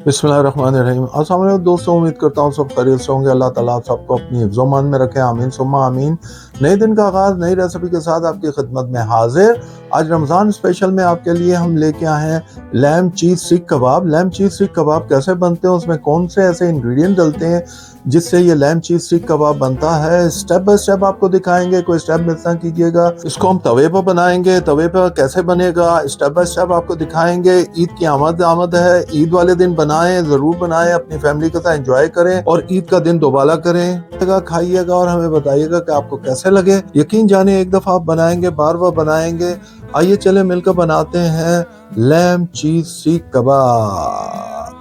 बिस्मिल्लाहिर्रहमानिर्रहीम। अस्सलाम वालेकुम दोस्तों, उम्मीद करता हूँ सब खैरियत से होंगे। अल्लाह ताला आप सबको अपनी हिफ्ज़-ओ-मान में रखे, आमीन सुम्मा आमीन। नए दिन का आगाज़ नई रेसिपी के साथ आपकी खिदमत में हाजिर। आज रमज़ान स्पेशल में आपके लिए हम लेके आए हैं लैम चीज़ सीख कबाब। लैम चीज़ सीख कबाब कैसे बनते हैं, उसमें कौन से ऐसे इंग्रेडिएंट डलते हैं जिससे ये लैम चीज़ सीख कबाब बनता है, स्टेप बाय स्टेप आपको दिखाएंगे। कोई स्टेप मिस ना कीजिएगा। इसको हम तवे पर बनाएंगे, तवे पर कैसे बनेगा स्टेप बाय स्टेप आपको दिखाएंगे। ईद की आमद है, ईद वाले दिन बनाएं, जरूर बनाएं, अपनी फैमिली के साथ एंजॉय करें और ईद का दिन दोबारा करें, खाइएगा और हमें बताइएगा कि आपको कैसे लगे। यकीन जाने एक दफा आप बनाएंगे बार बार बनाएंगे। आइए चले मिलकर बनाते हैं लैम चीज सीख कबाब।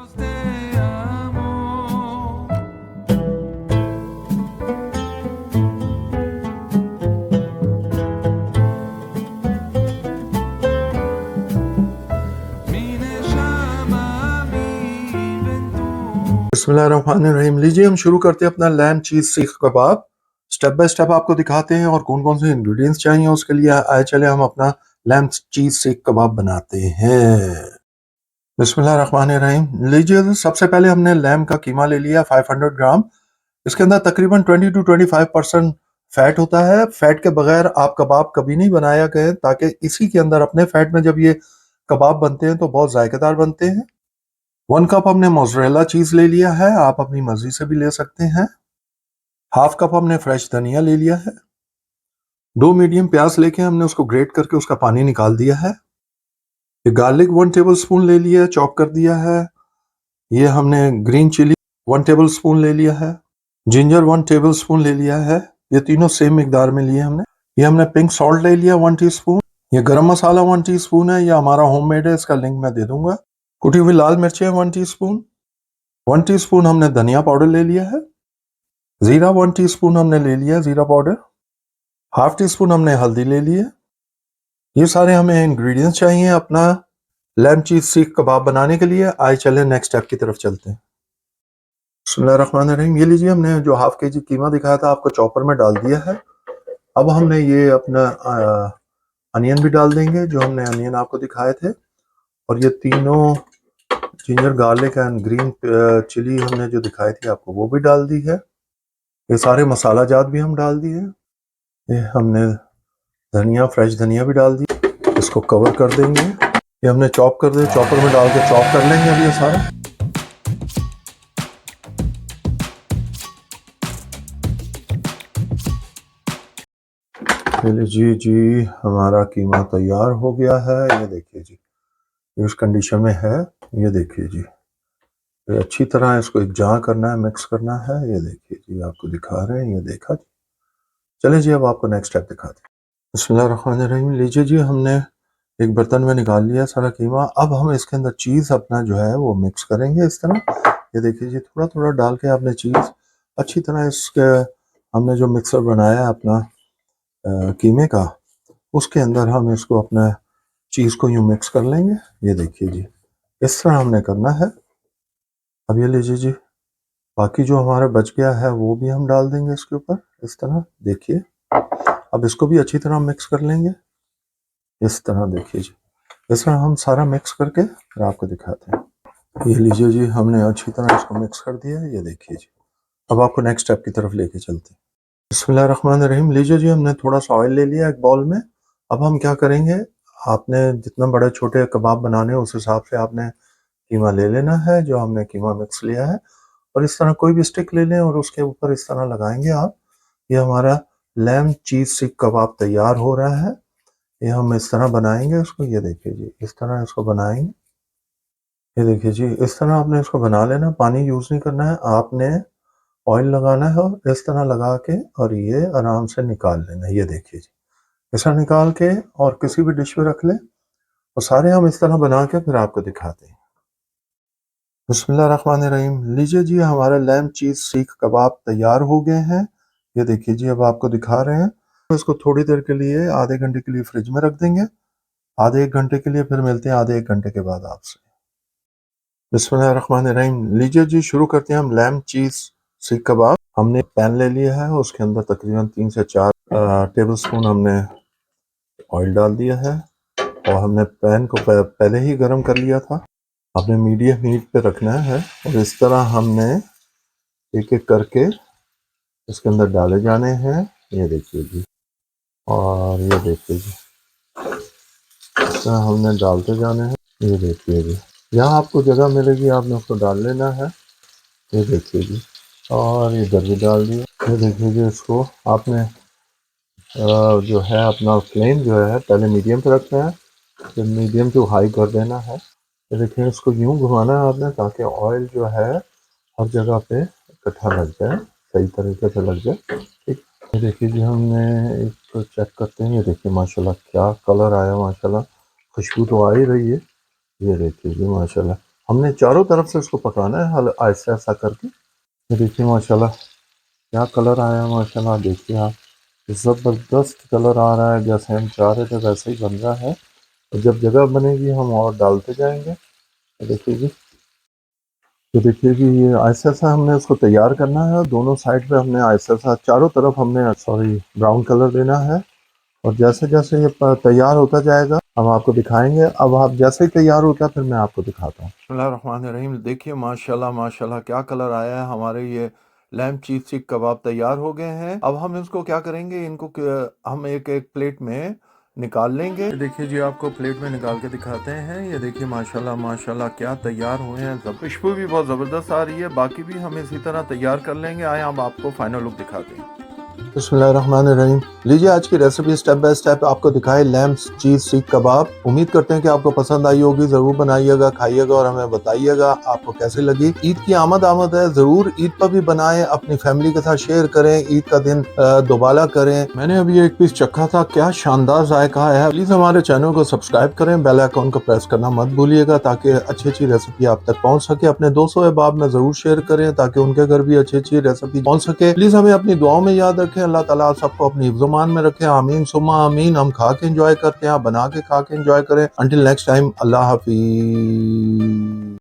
बिस्मिल्लाहिर्रहमानिर्रहीम। लीजिए हम शुरू करते हैं अपना लैम चीज सीख कबाब। स्टेप बाय स्टेप आपको दिखाते हैं और कौन कौन से इंग्रेडिएंट्स चाहिए उसके लिए। आए चले हम अपना लैम चीज सीख कबाब बनाते हैं। बिस्मिल्लाहिर्रहमानिर्रहीम। लीजिए सबसे पहले हमने लैम का कीमा ले लिया 500 ग्राम। इसके अंदर तकरीबन 20 to 25% फैट होता है। फैट के बगैर आप कबाब कभी नहीं बनाया गए, ताकि इसी के अंदर अपने फैट में जब ये कबाब बनते हैं तो बहुत जायकेदार बनते हैं। 1 कप हमने मोज़रेला चीज ले लिया है, आप अपनी मर्जी से भी ले सकते हैं। हाफ कप हमने फ्रेश धनिया ले लिया है। 2 मीडियम प्याज लेके हमने उसको ग्रेट करके उसका पानी निकाल दिया है। ये गार्लिक 1 टेबल स्पून ले लिया है, चॉप कर दिया है। ये हमने ग्रीन चिली 1 टेबल स्पून ले लिया है। जिंजर 1 टेबल स्पून ले लिया है। ये तीनों सेम मिकदार में लिए हमने। ये हमने पिंक सॉल्ट ले लिया 1 टीस्पून। ये गरम मसाला 1 टीस्पून है, ये हमारा होममेड है, इसका लिंक मैं दे दूंगा। कुटी हुई लाल मिर्चें 1 टीस्पून। 1 टीस्पून हमने धनिया पाउडर ले लिया है। जीरा 1 टीस्पून हमने ले लिया जीरा पाउडर। हाफ टी स्पून हमने हल्दी ले ली है। ये सारे हमें इंग्रेडिएंट्स चाहिए अपना लैम चीज सीख कबाब बनाने के लिए। आइए चले नेक्स्ट स्टेप की तरफ चलते हैं। बिस्मिल्लाहिर्रहमानिर्रहीम। ये लीजिए हमने जो हाफ के जी कीमा दिखाया था आपको चॉपर में डाल दिया है। अब हमने ये अपना अनियन भी डाल देंगे, जो हमने अनियन आपको दिखाए थे। और ये तीनों ginger garlic and green chilli हमने जो दिखाई थी आपको वो भी डाल दी है। ये सारे मसाला जात भी हम डाल दिए। ये हमने धनिया फ्रेश धनिया भी डाल दी। इसको कवर कर देंगे। ये हमने चॉप कर दिया, चॉपर में डाल के चॉप कर लेंगे अभी ये सारा। जी जी हमारा कीमा तैयार हो गया है। ये देखिए जी, इस कंडीशन में है। ये देखिए जी, ये अच्छी तरह इसको एकजा करना है, मिक्स करना है। ये देखिए जी, आपको दिखा रहे हैं, ये देखा जी। चलिए जी अब आपको नेक्स्ट स्टेप दिखाते हैं। बिस्मिल्लाहिर्रहमानिर्रहीम। लीजिए जी, हमने एक बर्तन में निकाल लिया सारा कीमा। अब हम इसके अंदर चीज़ अपना जो है वो मिक्स करेंगे इस तरह। ये देखिए जी, थोड़ा थोड़ा डाल के आपने चीज़ अच्छी तरह इसके हमने जो मिक्सर बनाया है अपना कीमे का, उसके अंदर हम इसको अपना चीज़ को यूँ मिक्स कर लेंगे। ये देखिए जी, इस तरह हमने करना है। अब ये लीजिए जी, बाकी जो हमारा बच गया है वो भी हम डाल देंगे इसके ऊपर इस तरह। देखिए अब इसको भी अच्छी तरह मिक्स कर लेंगे इस तरह। देखिए जी, इस तरह हम सारा मिक्स करके फिर आपको दिखाते हैं। ये लीजिए जी, हमने अच्छी तरह इसको मिक्स कर दिया है। ये देखिए जी, अब आपको नेक्स्ट स्टेप की तरफ लेके चलते हैं। बिस्मिल्लाहिर्रहमानिर्रहीम। लीजिए जी, हमने थोड़ा सा ऑयल ले लिया एक बाउल में। अब हम क्या करेंगे, आपने जितना बड़े छोटे कबाब बनाने हैं उस हिसाब से आपने कीमा ले लेना है, जो हमने कीमा मिक्स लिया है। और इस तरह कोई भी स्टिक ले लें और उसके ऊपर इस तरह लगाएंगे आप। ये हमारा लैम चीज सीख कबाब तैयार हो रहा है। ये हम इस तरह बनाएंगे इसको। ये देखिए जी, इस तरह इसको बनाएंगे। ये देखिए जी, इस तरह आपने इसको बना लेना। पानी यूज नहीं करना है, आपने ऑयल लगाना है और इस तरह लगा के और ये आराम से निकाल लेना है। ये देखिए जी, इस तरह निकाल के और किसी भी डिश में रख लें। और सारे हम इस तरह बना के फिर आपको दिखाते हैं। बिस्मिल्लाहिर्रहमानिर्रहीम। लीजिए जी, हमारे लैम चीज सीख कबाब तैयार हो गए हैं। ये देखिए जी, अब आपको दिखा रहे हैं। तो इसको थोड़ी देर के लिए, आधे घंटे के लिए फ्रिज में रख देंगे। आधे एक घंटे के लिए फिर मिलते हैं आधे एक घंटे के बाद आपसे। बिस्मिल्लाहिर्रहमानिर्रहीम। लीजिए जी, शुरू करते हैं हम लैम चीज सीख कबाब। हमने पैन ले लिया है, उसके अंदर तकरीबन 3 से 4 टेबल स्पून हमने ऑयल डाल दिया है। और हमने पैन को पहले ही गर्म कर लिया था। आपने मीडियम हीट पे रखना है और इस तरह हमने एक एक करके इसके अंदर डाले जाने हैं। ये देखिए जी, और ये देखिए जी, इस तरह हमने डालते जाने हैं। ये देखिए जी, जहाँ आपको जगह मिलेगी आपने उसको डाल लेना है। ये देखिए जी, और इधर भी डाल दिया। ये देखिए जी, इसको आपने जो है अपना फ्लेम जो है पहले मीडियम पे रखना है, फिर मीडियम टू हाई कर देना है। ये देखिए, इसको यूँ घुमाना है आपने ताकि ऑयल जो है हर जगह पे इकट्ठा लग जाए, सही तरीके से लग जाए। ठीक, ये देखिए जी, हमने एक तो चेक करते हैं। ये देखिए माशाल्लाह क्या कलर आया, माशाल्लाह खुशबू तो आ ही रही है। ये देखिए जी माशाल्लाह, हमने चारों तरफ से इसको पकाना है ऐसा ऐसा करके। ये देखिए माशाल्लाह क्या कलर आया, माशाल्लाह देखिए आप, ज़बरदस्त कलर आ रहा है। जैसे हम चाह रहे थे वैसे ही बन रहा है। और जब जगह बनेगी हम और डालते जाएंगे। ये देखिए जी, तो देखिए जी, ये ऐसा ऐसा हमने उसको तैयार करना है। दोनों साइड पे हमने ऐसा ऐसा चारों तरफ हमने सॉरी ब्राउन कलर देना है। और जैसे जैसे ये तैयार होता जाएगा हम आपको दिखाएंगे। अब आप जैसे ही तैयार होता है फिर मैं आपको दिखाता हूँ। बिस्मिल्लाहिर्रहमानिर्रहीम, देखिए माशाल्लाह माशाल्लाह क्या कलर आया है। हमारे ये लैम्प चीज़ सीख कबाब तैयार हो गए हैं। अब हम इसको क्या करेंगे, इनको हम एक एक प्लेट में निकाल लेंगे। देखिए जी, आपको प्लेट में निकाल के दिखाते हैं। ये देखिए माशाल्लाह माशाल्लाह क्या तैयार हुए हैं। खुशबू भी बहुत ज़बरदस्त आ रही है। बाकी भी हम इसी तरह तैयार कर लेंगे। आए हम आपको फाइनल लुक दिखाते हैं। बिस्मिल्लाहिर्रहमानिर्रहीम, लीजिए आज की रेसिपी स्टेप बाय स्टेप आपको दिखाए लैम्प चीज़ सीख कबाब। उम्मीद करते हैं कि आपको पसंद आई होगी। ज़रूर बनाइएगा, खाइएगा और हमें बताइएगा आपको कैसी लगी। ईद की आमद है, ज़रूर ईद पर भी बनाएं, अपनी फैमिली के साथ शेयर करें, ईद का दिन दोबारा करें। मैंने अभी एक पीस चखा था, क्या शानदार जायका है। प्लीज हमारे चैनल को सब्सक्राइब करें, बेल आइकॉन को प्रेस करना मत भूलिएगा ताकि अच्छी अच्छी रेसिपी आप तक पहुंच सके। अपने दोस्तों अहबाब में जरूर शेयर करें ताकि उनके घर भी अच्छी अच्छी रेसिपी पहुंच सके। प्लीज हमें अपनी दुआओं में याद रखें। अल्लाह ताला आप सबको अपनी हिफ्ज़-ओ-मान में रखें। आमीन सुम्मा आमीन। हम खा के एंजॉय करते हैं, आप बना के खा के एंजॉय करें। अंटिल नेक्स्ट टाइम, अल्लाह हाफिज।